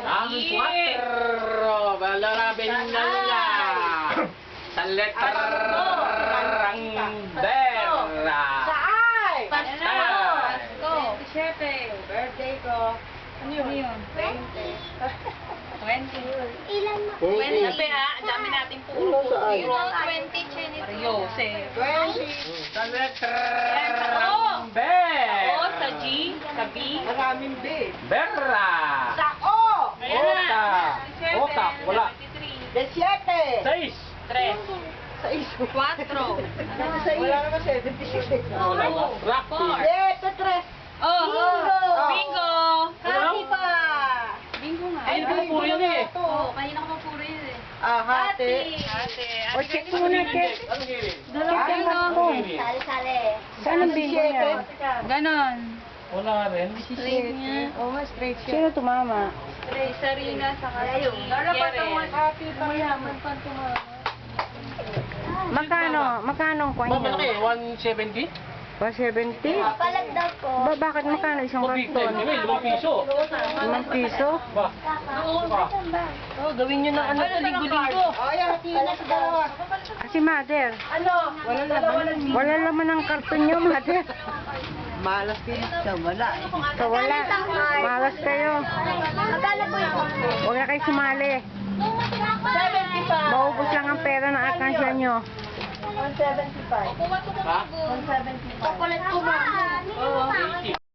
Ang 4. Balarabin na nila. Sa letrang Bera. Saan? Pasko. Pasko. 27. Birthday ko. Ano yun? 20. 20. Ilan mo? Sabi ha, ang dami natin puro. 20, Chinese. Mario, si. 20. Sa letrang Bera. O, sa G, sa B. Maraming big. Bera. Sa O. Ota. Ota. Wala. 17. 6. 3. 6. 4. Wala naman 76. Wala ba? Rocky. 7. Oh, Bingo. Bingo. Happy pa. Bingo nga. Ay, puro yan eh. Oo, kanina ko pa puro yun eh. Ah, hati. Ate, O, check muna, check. Anong hiling? Check ang basko. Sali-sali. Saan ang bingo yan? Ganon. Wala rin. Straight niya. Oo nga, straight siya. Sino tumama? Straight. Sarina sa kasi. Dapat ang happy pa mayaman pa Magkano? Magkano ang coin Malaki, niyo? 170? 170? Palag daw ko. Bakit magkano isang Mabig karton? na, 5 piso. 5 piso? Ba? Ba? Oh, gawin nyo ng ano sa linggo-linggo. Oh, yan, hati na sa dalawa. Kasi mother, Ano? Wala laman. wala laman ang karton niyo, mother. Malas din sa wala. So wala. Malas kayo. Magkano po yung Huwag na kayo sumali. 75. Maubos lang ang pera ng akansya nyo. 175. Ha? 175. Kukulat ko ba? Oo. 80.